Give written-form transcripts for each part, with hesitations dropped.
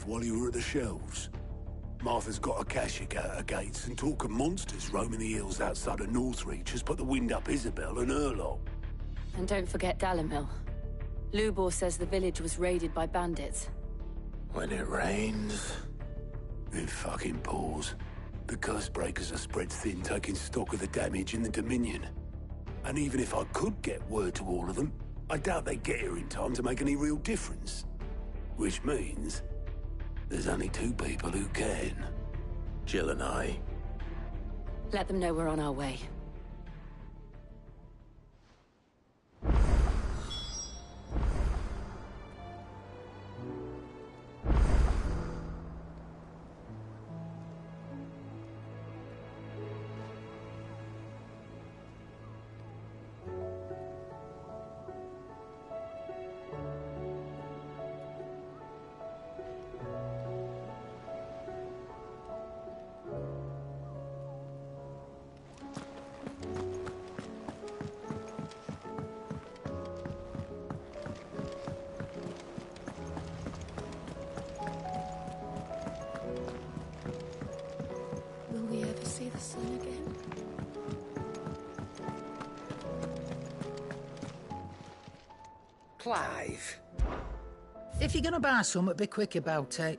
while you were at the shelves. Martha's got a cashier at her gates, and talk of monsters roaming the hills outside of Northreach has put the wind up Isabel and her lot. And don't forget Dalimil. Lubor says the village was raided by bandits. When it rains, it fucking pours. The curse breakers are spread thin, taking stock of the damage in the Dominion. And even if I could get word to all of them, I doubt they'd get here in time to make any real difference. Which means there's only two people who can. Jill and I. Let them know we're on our way. See the sun again? Clive. If you're gonna buy something, be quick about it.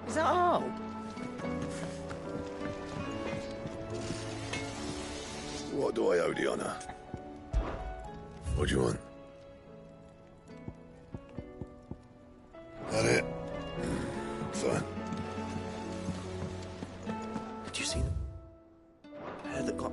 Is that all? What do I owe the honor? What do you want? That it? Fine. Did you see the pair that got...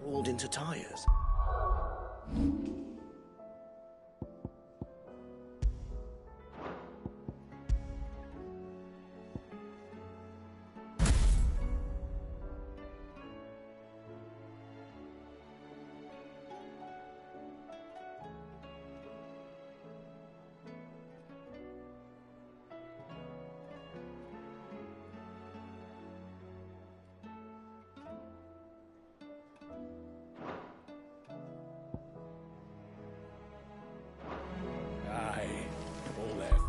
Hauled into tires. Aye, all left.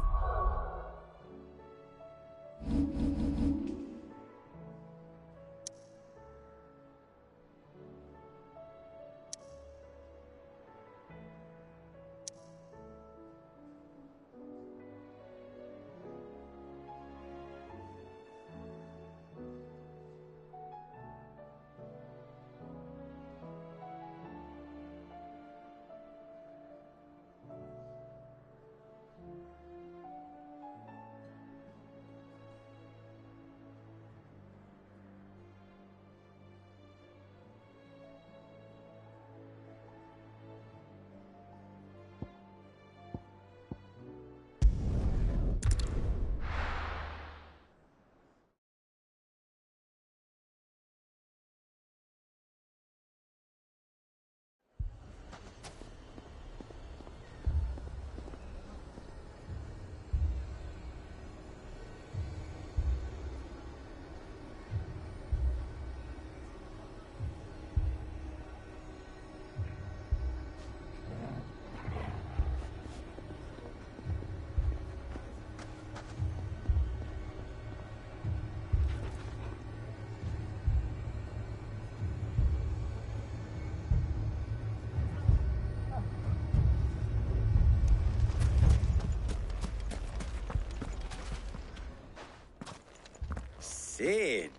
Sid!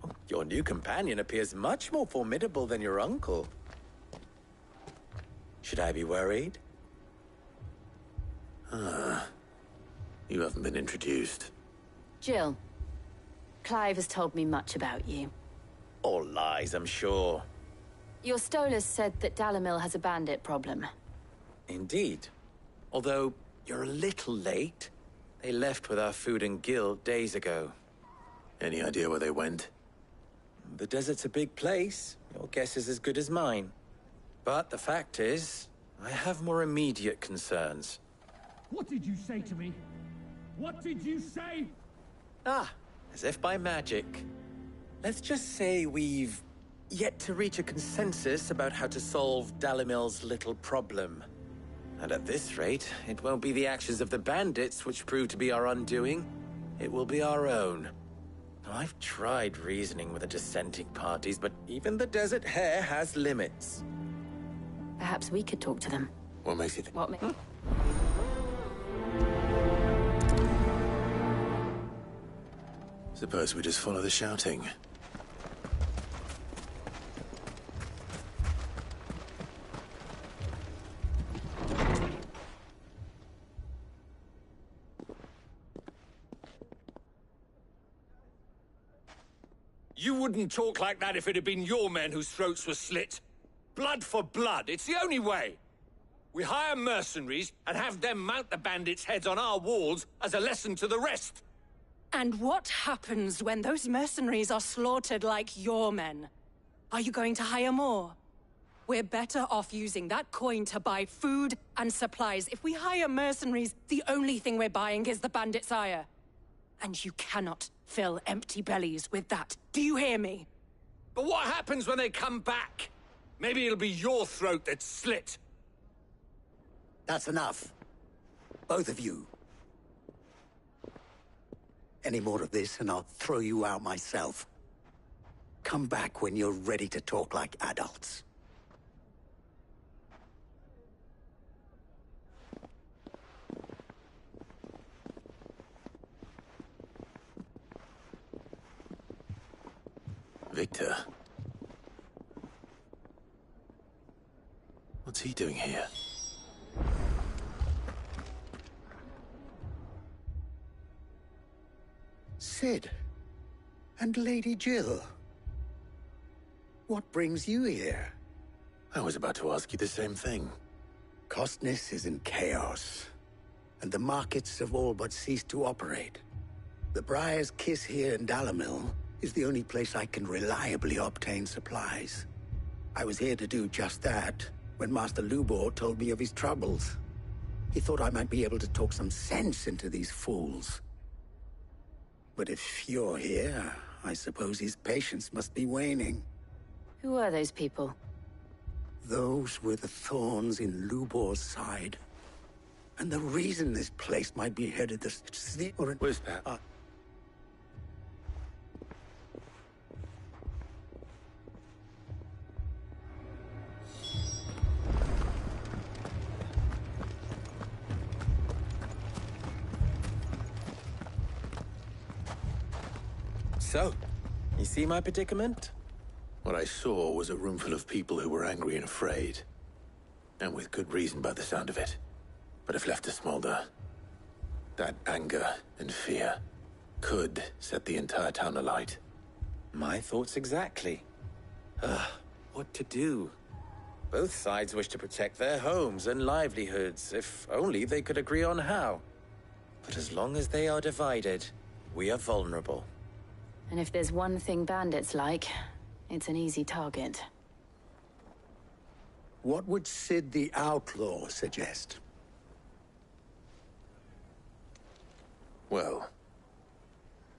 Oh, your new companion appears much more formidable than your uncle. Should I be worried? You haven't been introduced. Jill. Clive has told me much about you. All lies, I'm sure. Your Stolas said that Dalimil has a bandit problem. Indeed. Although, you're a little late. They left with our food and guild days ago. Any idea where they went? The desert's a big place. Your guess is as good as mine. But the fact is, I have more immediate concerns. What did you say to me? What did you say? Ah, as if by magic. Let's just say we've yet to reach a consensus about how to solve Dalimil's little problem. And at this rate, it won't be the actions of the bandits which prove to be our undoing. It will be our own. I've tried reasoning with the dissenting parties, but even the Desert Hare has limits. Perhaps we could talk to them. What makes you think? What ma- Suppose we just follow the shouting. You wouldn't talk like that if it had been your men whose throats were slit. Blood for blood, it's the only way. We hire mercenaries and have them mount the bandits' heads on our walls as a lesson to the rest. And what happens when those mercenaries are slaughtered like your men? Are you going to hire more? We're better off using that coin to buy food and supplies. If we hire mercenaries, the only thing we're buying is the bandit's ire. And you cannot fill empty bellies with that. Do you hear me? But what happens when they come back? Maybe it'll be your throat that's slit. That's enough. Both of you. Any more of this and I'll throw you out myself. Come back when you're ready to talk like adults. Victor. What's he doing here? Sid. And Lady Jill. What brings you here? I was about to ask you the same thing. Costness is in chaos, and the markets have all but ceased to operate. The Briar's Kiss here in Dalimil is the only place I can reliably obtain supplies. I was here to do just that when Master Lubor told me of his troubles. He thought I might be able to talk some sense into these fools. But if you're here, I suppose his patience must be waning. Who are those people? Those were the thorns in Lubor's side. And the reason this place might be headed this... Where's Pat? So, you see my predicament? What I saw was a room full of people who were angry and afraid. And with good reason by the sound of it. But if left to smolder, that anger and fear could set the entire town alight. My thoughts exactly. What to do? Both sides wish to protect their homes and livelihoods, if only they could agree on how. But as long as they are divided, we are vulnerable. And if there's one thing bandits like, it's an easy target. What would Sid the Outlaw suggest? Well,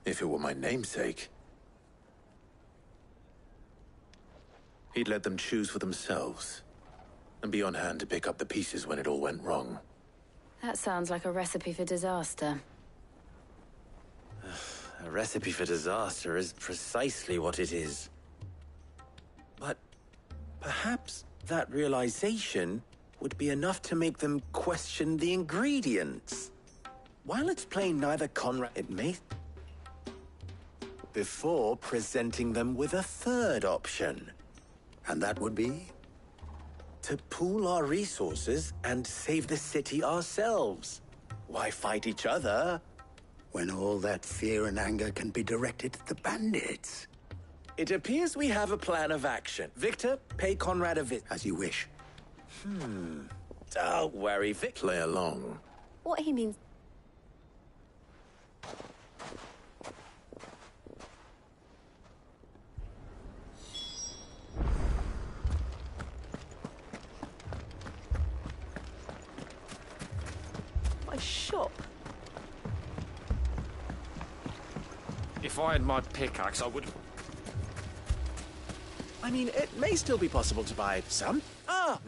if it were my namesake, he'd let them choose for themselves, and be on hand to pick up the pieces when it all went wrong. That sounds like a recipe for disaster. A recipe for disaster is precisely what it is. But perhaps that realization would be enough to make them question the ingredients. While it's plain neither Conrad... It may... Before presenting them with a third option. And that would be? To pool our resources and save the city ourselves. Why fight each other? When all that fear and anger can be directed at the bandits. It appears we have a plan of action. Victor, pay Conrad a visit. As you wish. Don't worry, Vic. Play along. What he means. My shop. If I had my pickaxe, I would... I mean, it may still be possible to buy some. Now...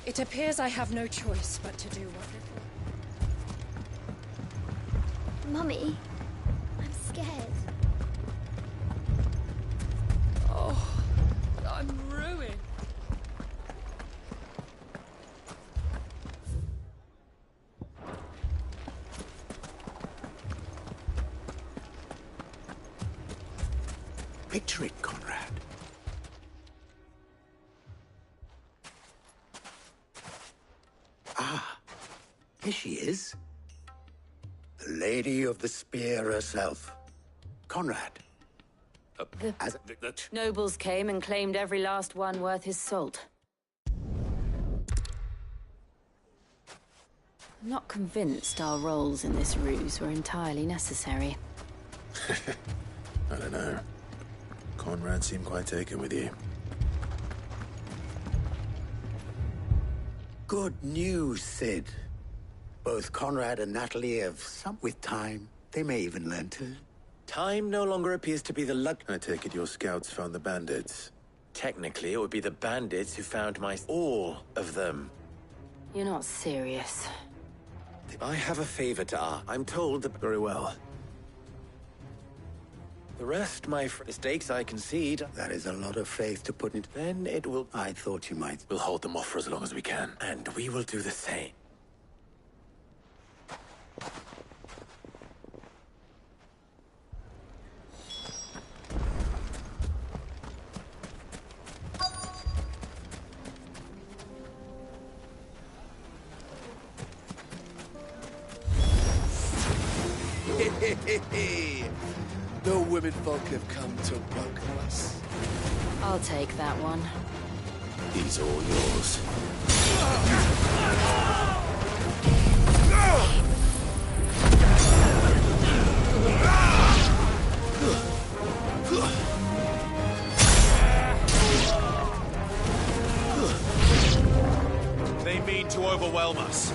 It appears I have no choice but to do what... Mummy, I'm scared. Oh, I'm ruined. Picture it, Conrad. Ah, here she is. The Lady of the Spear herself. Conrad. Nobles came and claimed every last one worth his salt. I'm not convinced our roles in this ruse were entirely necessary. I don't know. Conrad seemed quite taken with you. Good news, Sid. Both Conrad and Natalie have some with time. They may even learn to. Time no longer appears to be the luck... I take it your scouts found the bandits. Technically, it would be the bandits who found all of them. You're not serious. I have a favor to ask. I'm told that... Very well. The rest, my mistakes, I concede. That is a lot of faith to put into... Then it will... I thought you might... We'll hold them off for as long as we can. And we will do the same. The women folk have come to welcome us. I'll take that one. He's all yours. They mean to overwhelm us.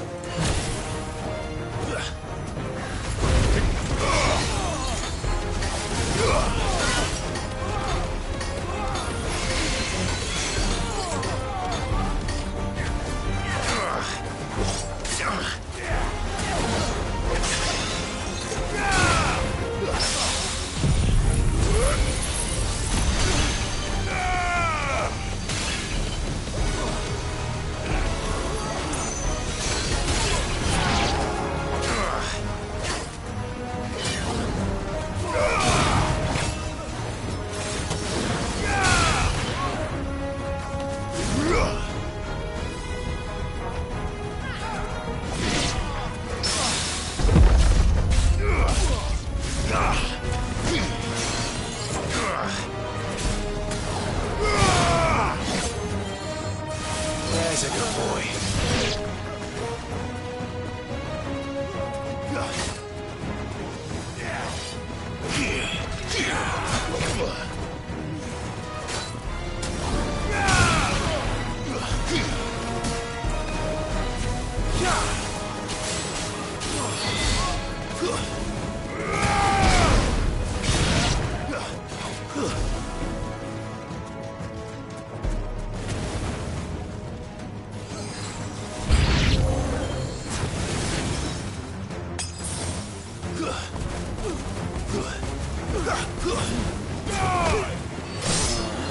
There's a good boy.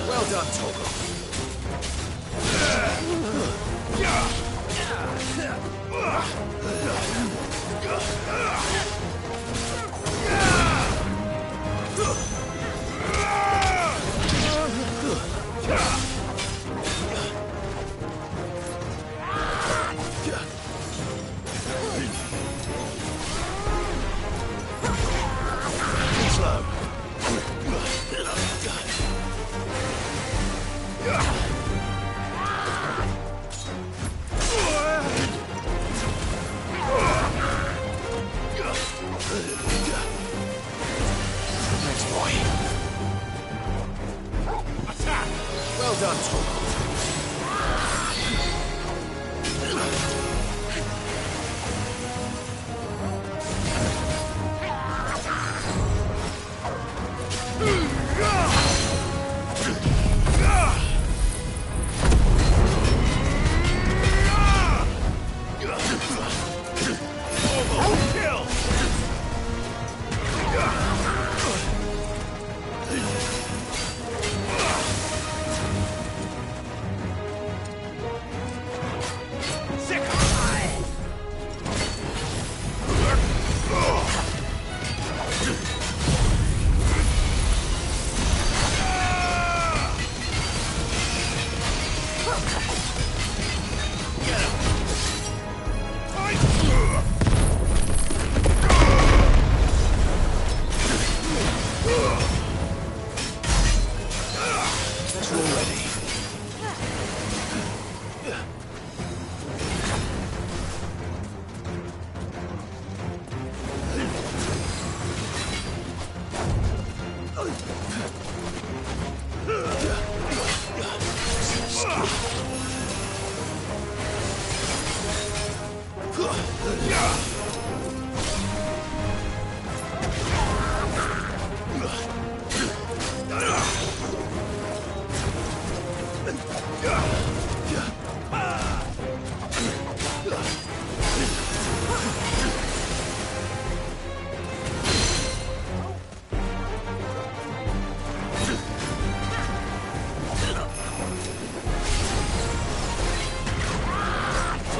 Well done, Togo. Slow. Next boy. Attack! Well done, Togo.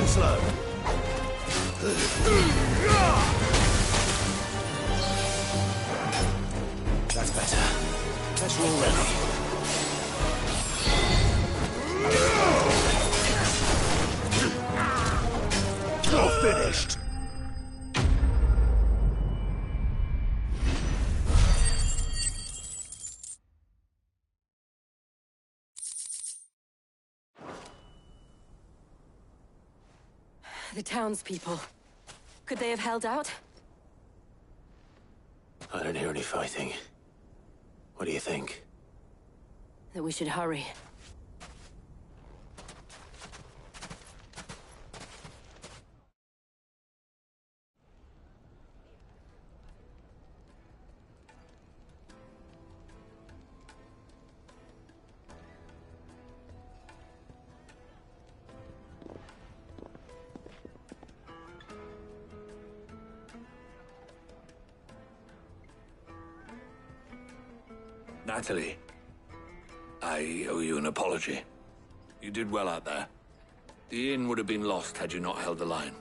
Slow. That's better. That's all ready. You're finished. The townspeople. Could they have held out? I don't hear any fighting. What do you think? That we should hurry. Natalie, I owe you an apology. You did well out there. The inn would have been lost had you not held the line.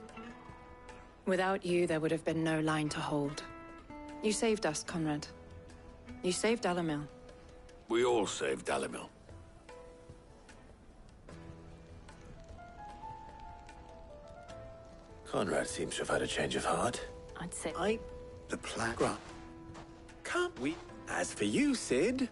Without you, there would have been no line to hold. You saved us, Conrad. You saved Dalimil. We all saved Dalimil. Conrad seems to have had a change of heart. I'd say... The plan. Can't we? As for you, Sid...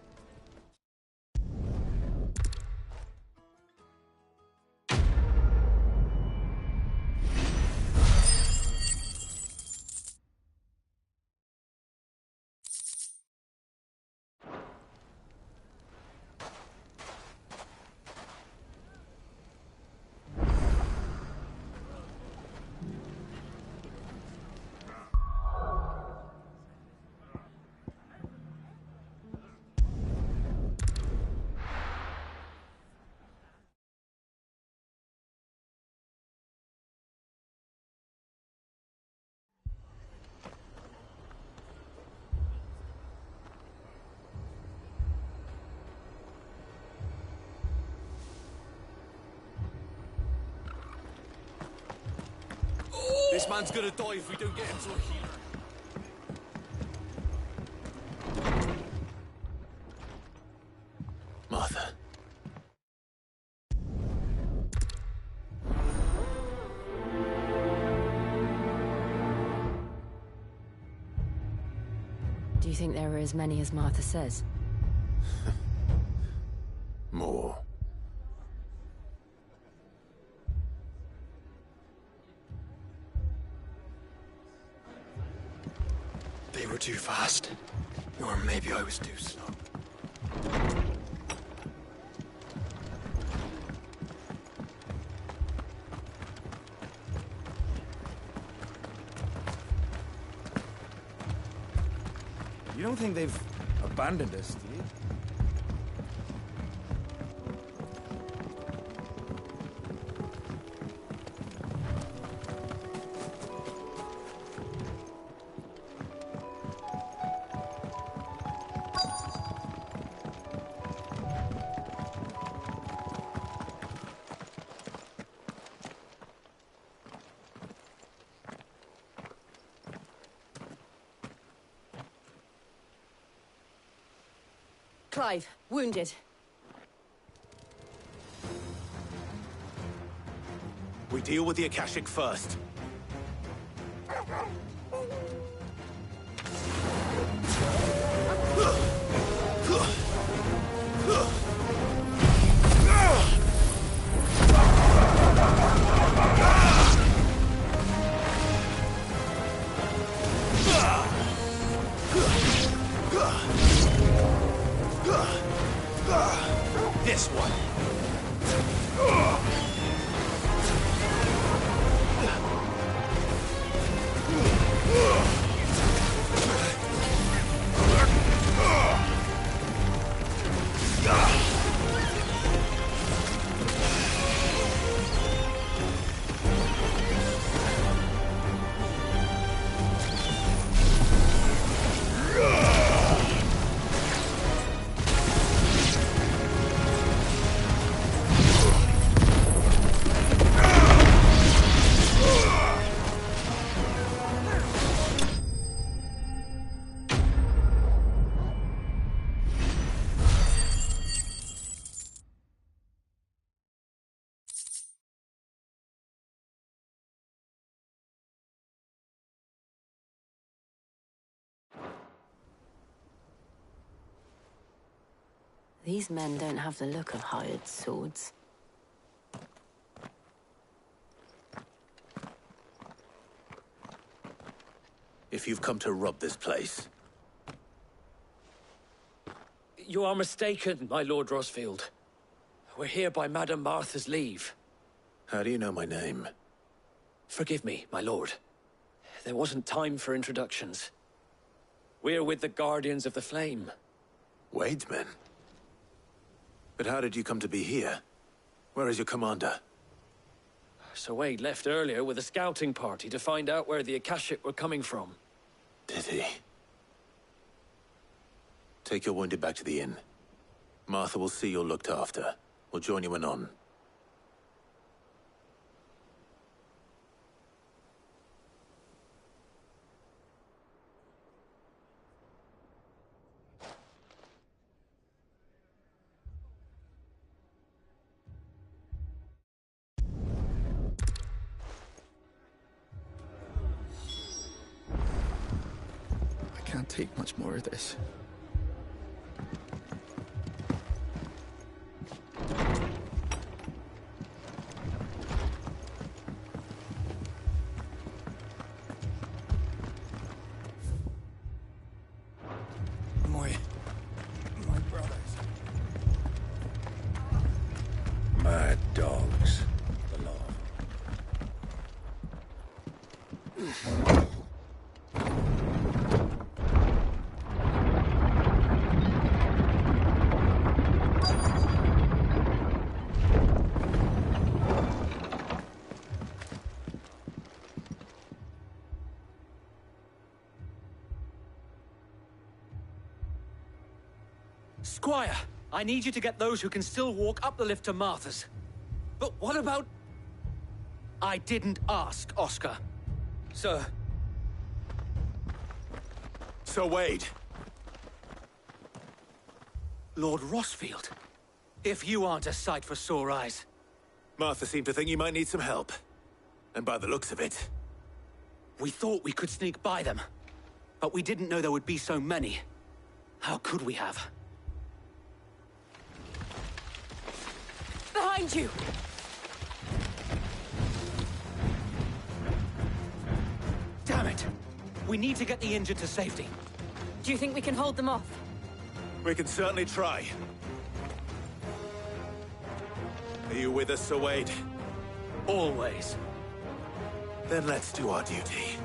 This man's gonna die if we don't get him to a healer. Martha. Do you think there are as many as Martha says? More. They were too fast. Or maybe I was too slow. You don't think they've abandoned us, do you? Clive, wounded. We deal with the Akashic first. This one. These men don't have the look of hired swords. if you've come to rob this place. You are mistaken, my Lord Rosfield. We're here by Madame Martha's leave. How do you know my name? Forgive me, my lord. There wasn't time for introductions. We're with the Guardians of the Flame. Wade's men? But how did you come to be here? Where is your commander? Sir Wade left earlier with a scouting party to find out where the Akashic were coming from. Did he? Take your wounded back to the inn. Martha will see you're looked after. We'll join you anon. I can't take much more of this. My brothers. Mad dogs. Squire, I need you to get those who can still walk up the lift to Martha's. But what about... I didn't ask, Oscar. Sir. Sir Wade. Lord Rosfield. If you aren't a sight for sore eyes. Martha seemed to think you might need some help. And by the looks of it... We thought we could sneak by them. But we didn't know there would be so many. How could we have? Behind you! Damn it! We need to get the injured to safety. Do you think we can hold them off? We can certainly try. Are you with us, Sir Wade? Always. Then let's do our duty.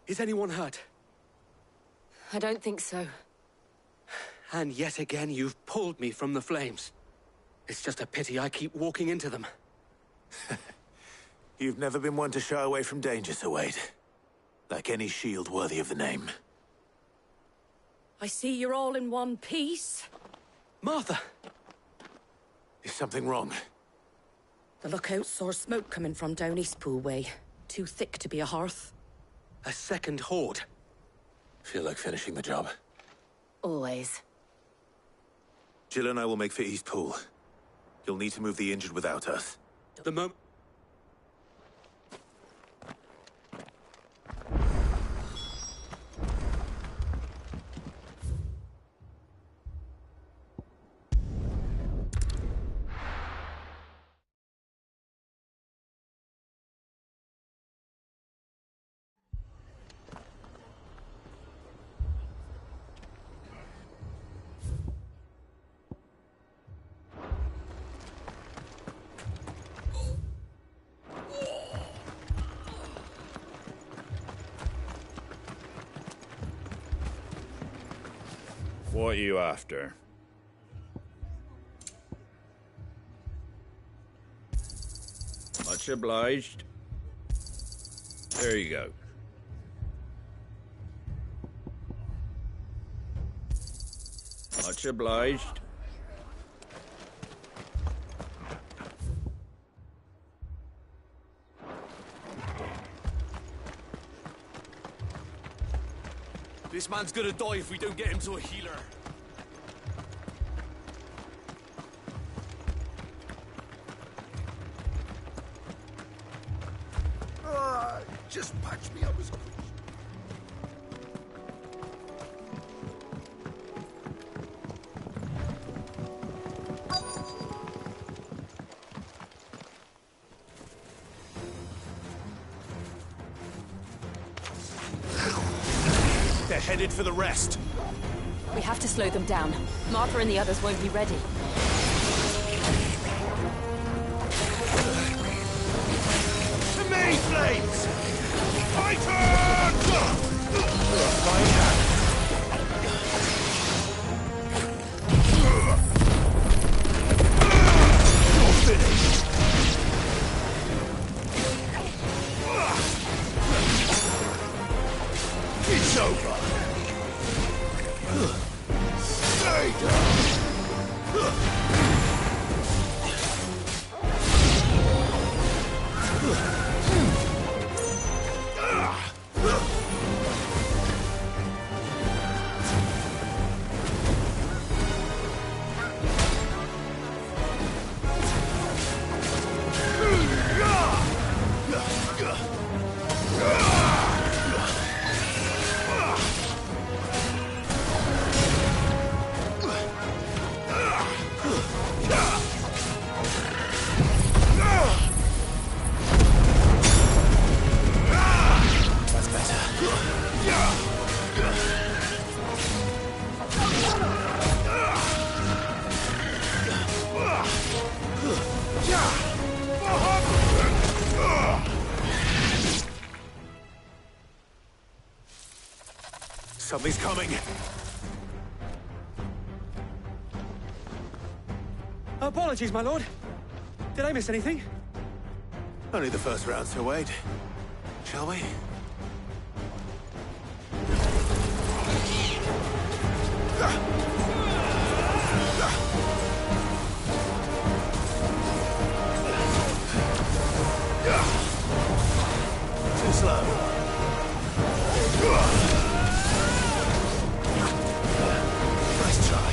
Is anyone hurt? I don't think so. And yet again, you've pulled me from the flames. It's just a pity I keep walking into them. You've never been one to shy away from danger, Sir Wade. Like any shield worthy of the name. I see you're all in one piece. Martha! Is something wrong? The lookout saw smoke coming from down Eastpool way. Too thick to be a hearth. A second horde. Feel like finishing the job. Always. Jill and I will make for Eastpool. You'll need to move the injured without us. The moment... What are you after? Much obliged. There you go. Much obliged. This man's gonna die if we don't get him to a healer. Just patch me up as quick. They're headed for the rest. We have to slow them down. Martha and the others won't be ready. To me, flames! Fighters! Right hand. You're finished. It's over. Stay down. Something's coming. Apologies, my lord. Did I miss anything? Only the first round, Sir Wade. Shall we? Too slow. Nice try.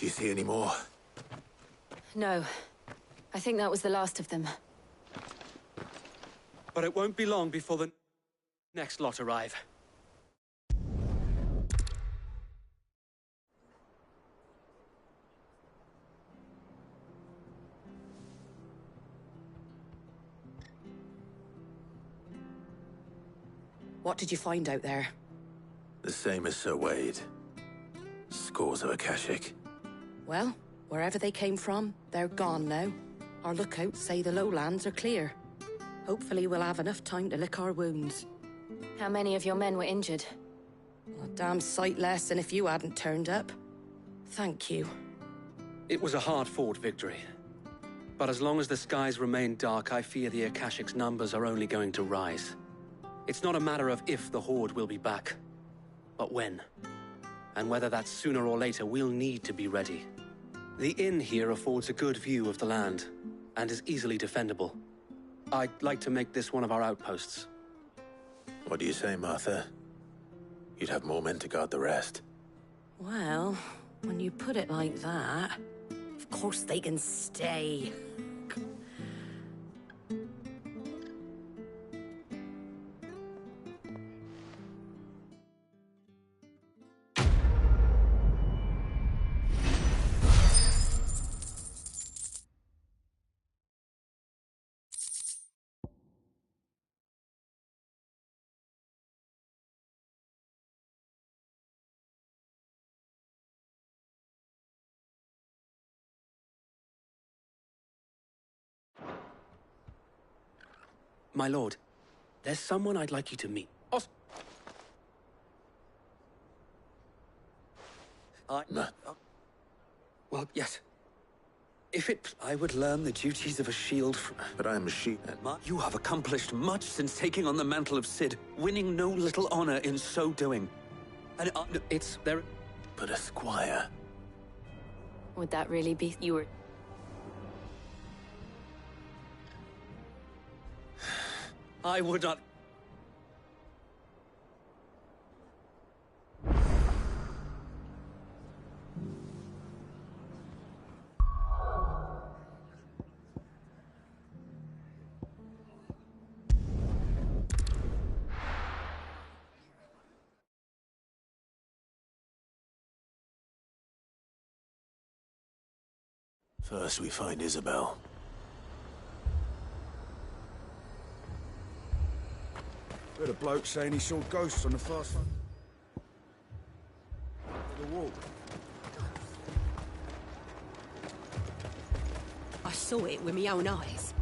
Do you see any more? No. I think that was the last of them. But it won't be long before the next lot arrive. What did you find out there? The same as Sir Wade. Scores of Akashic. Well, wherever they came from, they're gone now. Our lookouts say the lowlands are clear. Hopefully we'll have enough time to lick our wounds. How many of your men were injured? A damn sight less than if you hadn't turned up. Thank you. It was a hard-fought victory. But as long as the skies remain dark, I fear the Akashic's numbers are only going to rise. It's not a matter of if the Horde will be back, but when. And whether that's sooner or later, we'll need to be ready. The inn here affords a good view of the land, and is easily defendable. I'd like to make this one of our outposts. What do you say, Martha? You'd have more men to guard the rest. Well, when you put it like that, of course they can stay. My lord, there's someone I'd like you to meet. Well, yes. If it... I would learn the duties of a shield from... But I am a sheep. You have accomplished much since taking on the mantle of Cid, winning no little honor in so doing. And it's... there... But a squire. Would that really be... You were... I would not... First we find Isabel. Heard a bloke saying he saw ghosts on the far side of the wall. I saw it with my own eyes.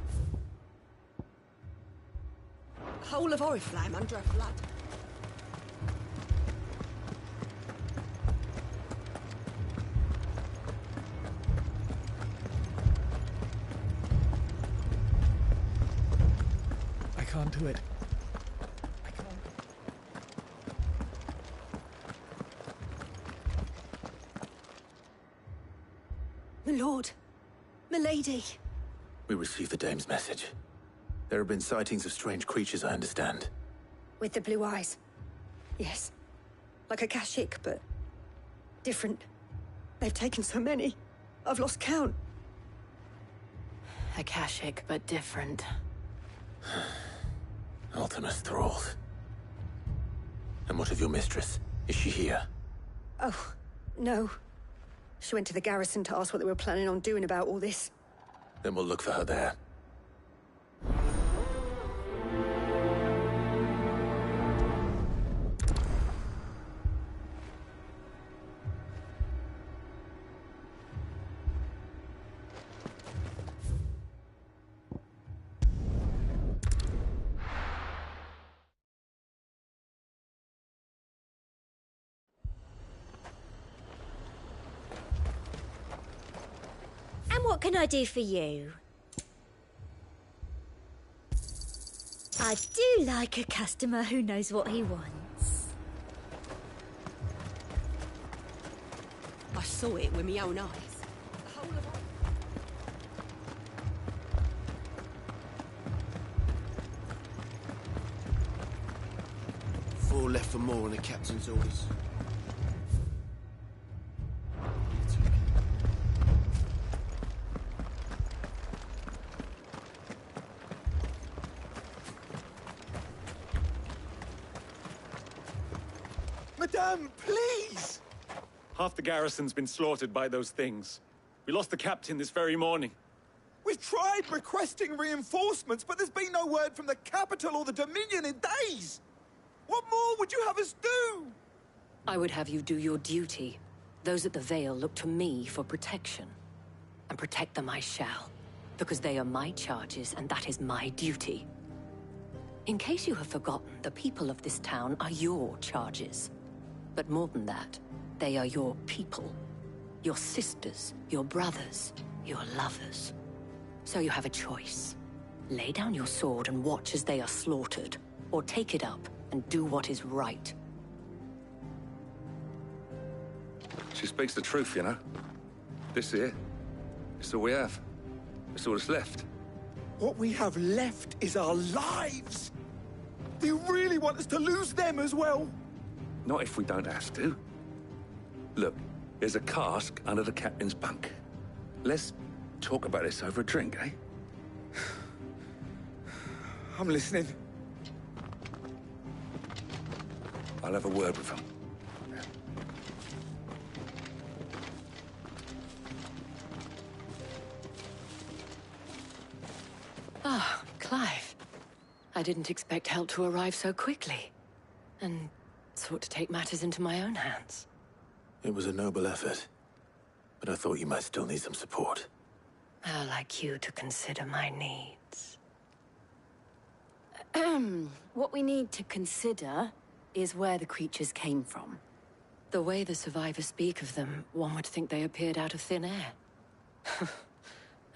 Whole of Oriflamme under a flood. I can't do it. My lord, milady. We received the dame's message. There have been sightings of strange creatures, I understand. With the blue eyes. Yes. Like Akashic, but different. They've taken so many. I've lost count. Akashic, but different. Ultimus thralls. And what of your mistress? Is she here? Oh, no. She went to the garrison to ask what they were planning on doing about all this. Then we'll look for her there. What can I do for you? I do like a customer who knows what he wants. I saw it with my own eyes. Four left for more on the captain's orders. Madame, please! Half the garrison's been slaughtered by those things. We lost the captain this very morning. We've tried requesting reinforcements, but there's been no word from the capital or the Dominion in days! What more would you have us do? I would have you do your duty. Those at the Vale look to me for protection. And protect them I shall. Because they are my charges, and that is my duty. In case you have forgotten, the people of this town are your charges. But more than that, they are your people. Your sisters, your brothers, your lovers. So you have a choice. Lay down your sword and watch as they are slaughtered, or take it up and do what is right. She speaks the truth, you know. This here, it's all we have. It's all that's left. What we have left is our lives! Do you really want us to lose them as well? Not if we don't have to. Look, there's a cask under the captain's bunk. Let's talk about this over a drink, eh? I'm listening. I'll have a word with him. Ah, Clive. I didn't expect help to arrive so quickly. And sought to take matters into my own hands. It was a noble effort. But I thought you might still need some support. I'd like you to consider my needs. What we need to consider is where the creatures came from. The way the survivors speak of them, one would think they appeared out of thin air.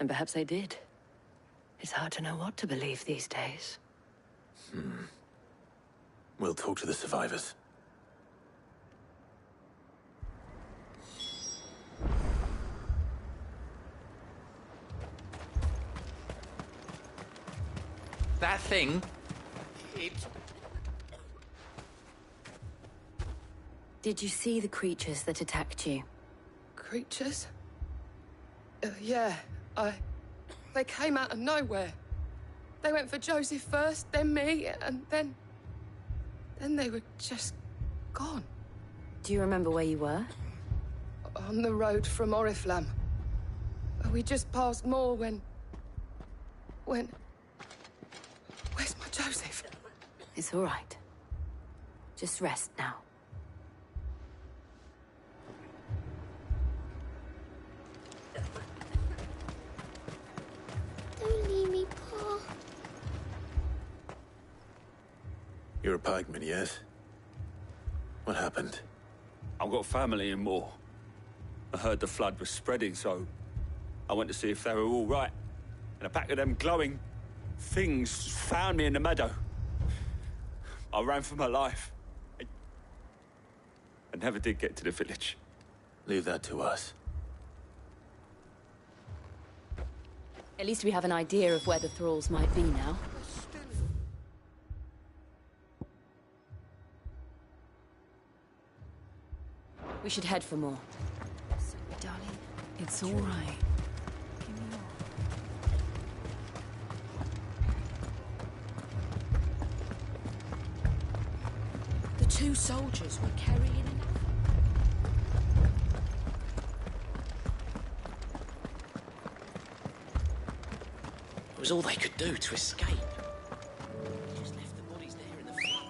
And perhaps they did. It's hard to know what to believe these days. We'll talk to the survivors. That thing... Did you see the creatures that attacked you? Creatures? Yeah, They came out of nowhere. They went for Joseph first, then me, and then they were just gone. Do you remember where you were? On the road from Oriflamme. We just passed Moor when... Where's my Joseph? It's all right. Just rest now. Don't leave me, Pa. You're a pikeman, yes? What happened? I've got family in Moor. I heard the flood was spreading, so I went to see if they were all right. And a pack of them glowing things found me in the meadow. I ran for my life. I never did get to the village. Leave that to us. At least we have an idea of where the thralls might be now. We should head for more. Sorry, darling. It's all right. Give me your... The two soldiers were carrying an... It was all they could do to escape. They just left the bodies there in the flood.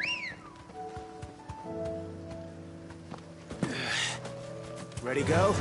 Ready, go?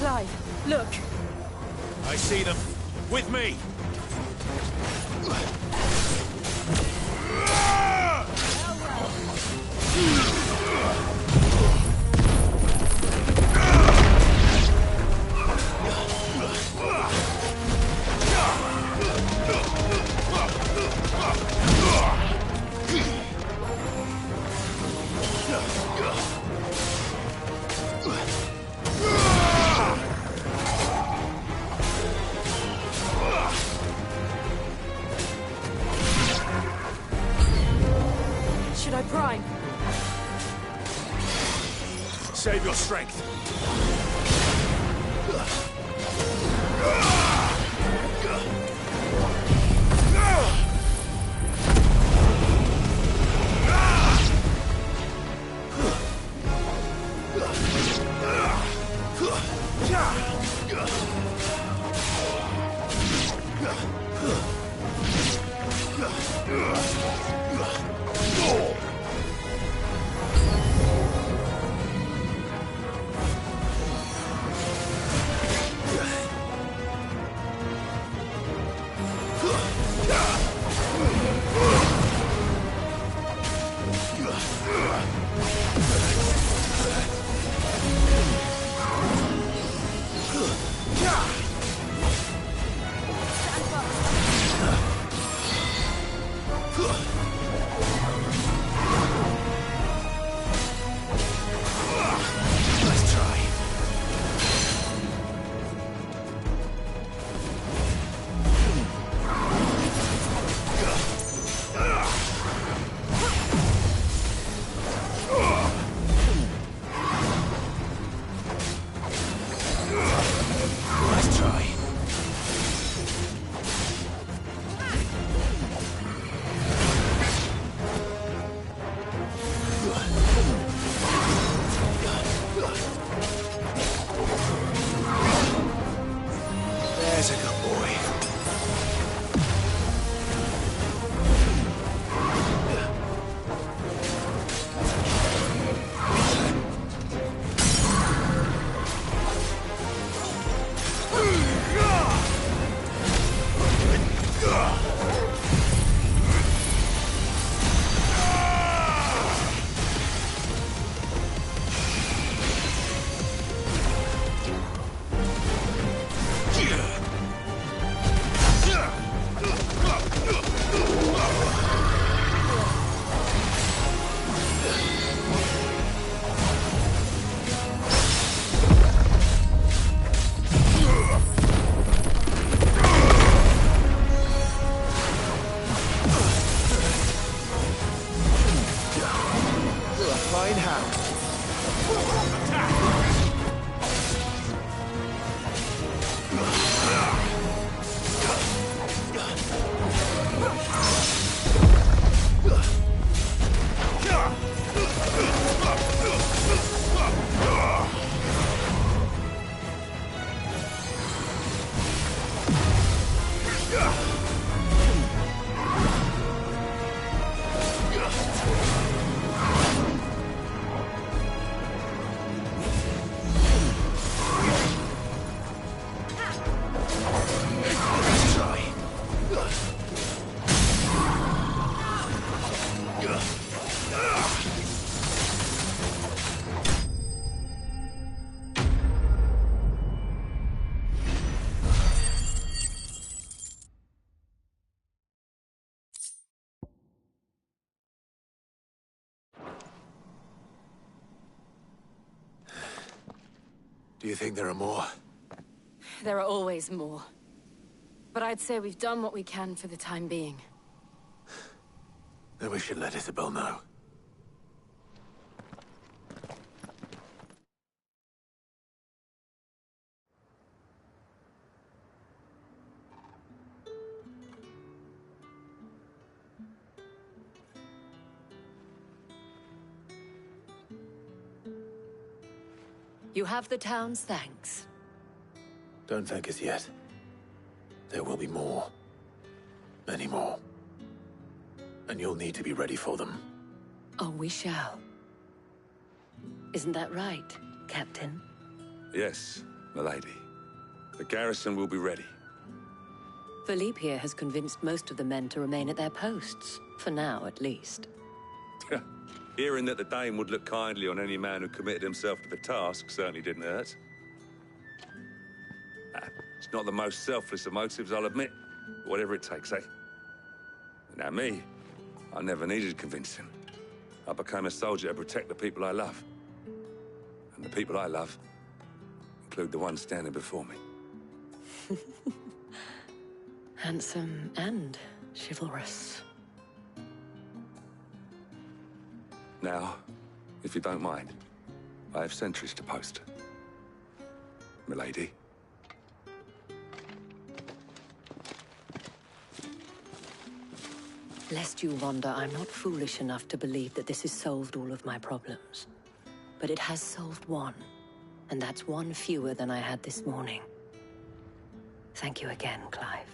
Clive, look. I see them. With me! Should I prime? Save your strength. There's a good boy. Fine hand. Do you think there are more? There are always more. But I'd say we've done what we can for the time being. Then we should let Isabel know. You have the town's thanks. Don't thank us yet. There will be more. Many more. And you'll need to be ready for them. Oh, we shall. Isn't that right, Captain? Yes, Milady, the garrison will be ready. Philippe here has convinced most of the men to remain at their posts. For now, at least. Hearing that the Dane would look kindly on any man who committed himself to the task certainly didn't hurt. It's not the most selfless of motives, I'll admit. But whatever it takes, eh? Now me, I never needed convincing. I became a soldier to protect the people I love. And the people I love include the ones standing before me. Handsome and chivalrous. Now, if you don't mind, I have sentries to post. Milady. Lest you wonder, I'm not foolish enough to believe that this has solved all of my problems. But it has solved one, and that's one fewer than I had this morning. Thank you again, Clive.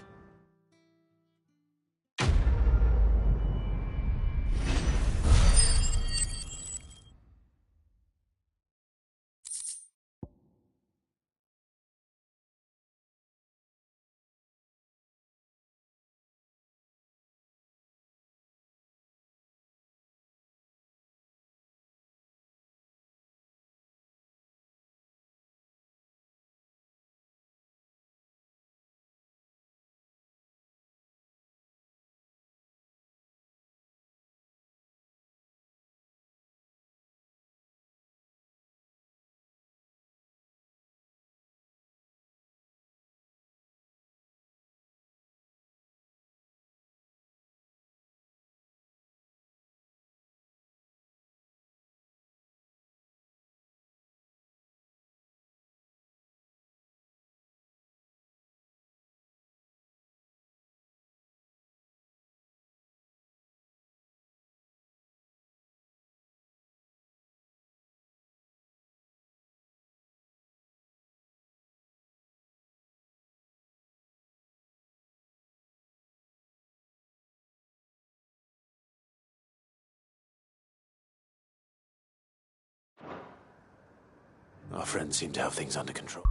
Our friends seem to have things under control.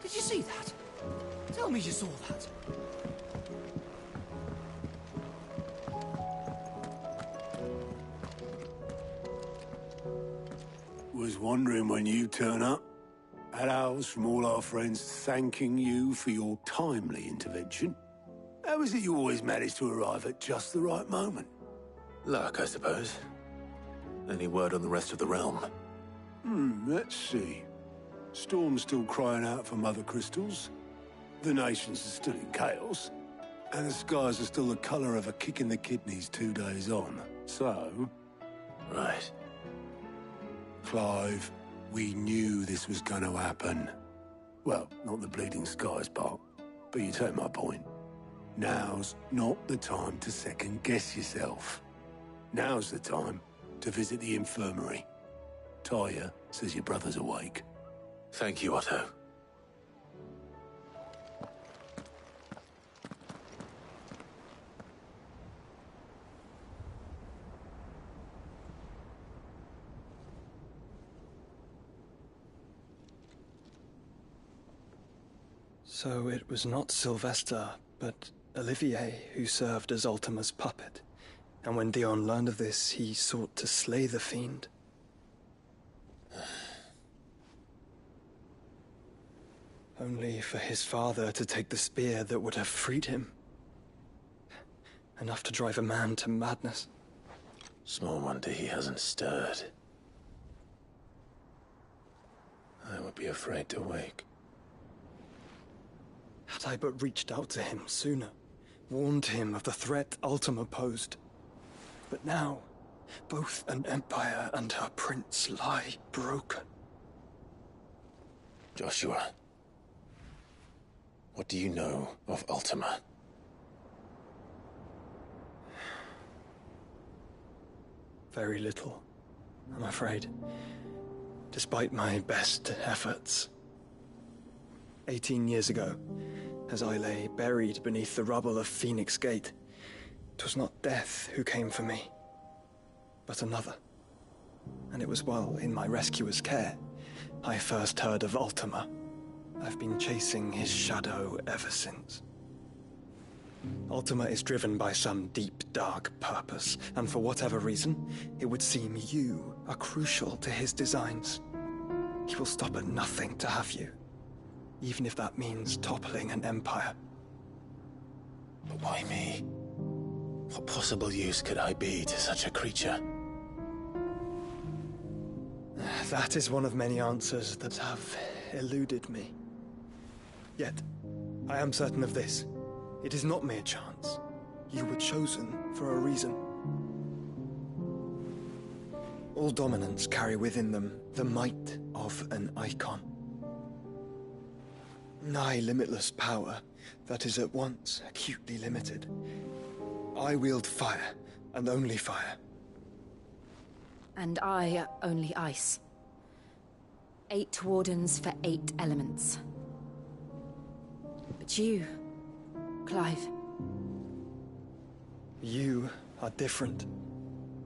Did you see that? Tell me you saw that. Was wondering when you turn up. Had owls from all our friends thanking you for your timely intervention. How is it you always manage to arrive at just the right moment? Luck, I suppose. Any word on the rest of the realm? Let's see. Storm's still crying out for mother crystals. The nations are still in chaos. And the skies are still the colour of a kick in the kidneys 2 days on. So... Right. Clive, we knew this was going to happen. Well, not the bleeding skies part, but you take my point. Now's not the time to second-guess yourself. Now's the time to visit the infirmary. Talia says your brother's awake. Thank you, Otto. So it was not Sylvester, but Olivier who served as Ultima's puppet. And when Dion learned of this, he sought to slay the fiend. Only for his father to take the spear that would have freed him. Enough to drive a man to madness. Small wonder he hasn't stirred. I would be afraid to wake. Had I but reached out to him sooner, warned him of the threat Ultima posed. But now, both an empire and her prince lie broken. Joshua, what do you know of Ultima? Very little, I'm afraid. Despite my best efforts. 18 years ago, as I lay buried beneath the rubble of Phoenix Gate, 'twas not death who came for me, but another. And it was while in my rescuer's care, I first heard of Ultima. I've been chasing his shadow ever since. Ultima is driven by some deep, dark purpose, and for whatever reason, it would seem you are crucial to his designs. He will stop at nothing to have you, even if that means toppling an empire. But why me? What possible use could I be to such a creature? That is one of many answers that have eluded me. Yet, I am certain of this. It is not mere chance. You were chosen for a reason. All dominants carry within them the might of an icon. Nigh limitless power that is at once acutely limited. I wield fire, and only fire. And I only ice. 8 wardens for 8 elements. But you, Clive. You are different.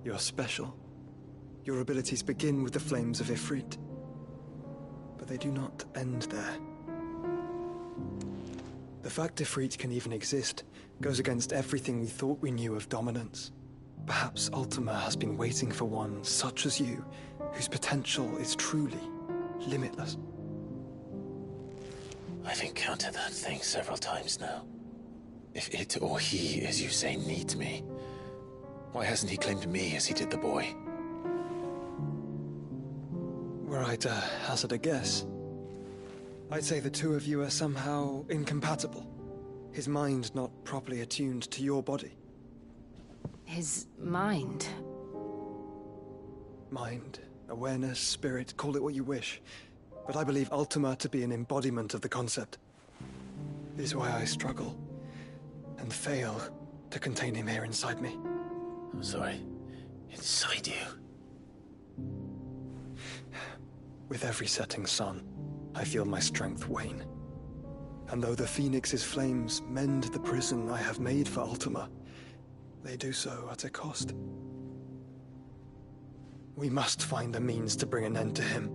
You're special. Your abilities begin with the flames of Ifrit. But they do not end there. The fact Ifrit can even exist goes against everything we thought we knew of dominance. Perhaps Ultima has been waiting for one such as you, whose potential is truly limitless. I've encountered that thing several times now. If it or he, as you say, needs me, why hasn't he claimed me as he did the boy? Were I to hazard a guess, I'd say the two of you are somehow incompatible. His mind not properly attuned to your body. His mind? Mind, awareness, spirit, call it what you wish. But I believe Ultima to be an embodiment of the concept. This is why I struggle and fail to contain him here inside me. I'm sorry. Inside you? With every setting sun, I feel my strength wane. And though the Phoenix's flames mend the prison I have made for Ultima, they do so at a cost. We must find a means to bring an end to him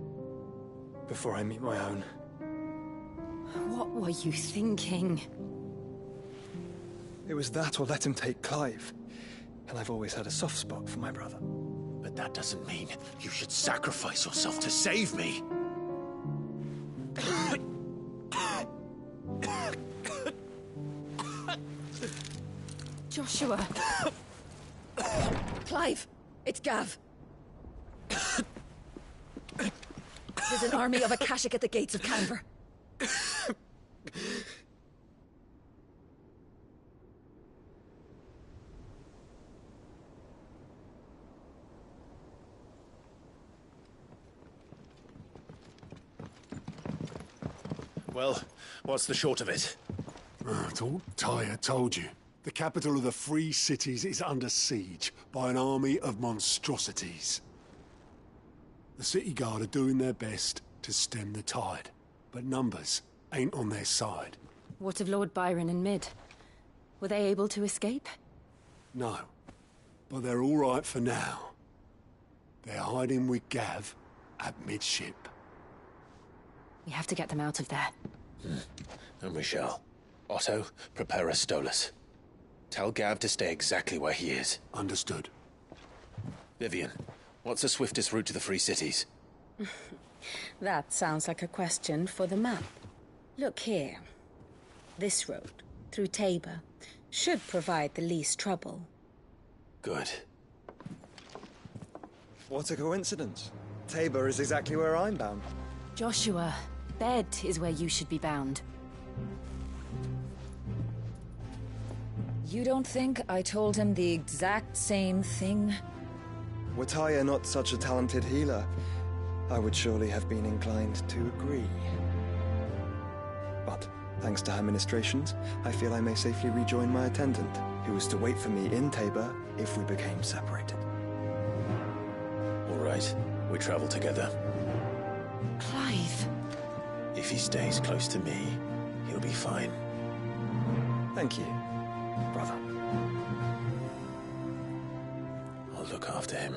before I meet my own. What were you thinking? It was that or let him take Clive. And I've always had a soft spot for my brother. But that doesn't mean you should sacrifice yourself to save me. Joshua. Clive, it's Gav. There's an army of Akashic at the gates of Canver. Well, what's the short of it? Tyre told you. The capital of the Free Cities is under siege by an army of monstrosities. The city guard are doing their best to stem the tide, but numbers ain't on their side. What of Lord Byron and Mid? Were they able to escape? No, but they're all right for now. They're hiding with Gav at midship. We have to get them out of there. And we shall. Otto, prepare a Stolas. Tell Gav to stay exactly where he is. Understood. Vivian, what's the swiftest route to the Free Cities? That sounds like a question for the map. Look here. This road, through Tabor, should provide the least trouble. Good. What a coincidence. Tabor is exactly where I'm bound. Joshua, bed is where you should be bound. You don't think I told him the exact same thing? Were Tyre not such a talented healer, I would surely have been inclined to agree. But thanks to her ministrations, I feel I may safely rejoin my attendant, who was to wait for me in Tabor if we became separated. All right, we travel together. Clive. If he stays close to me, he'll be fine. Thank you, brother. I'll look after him.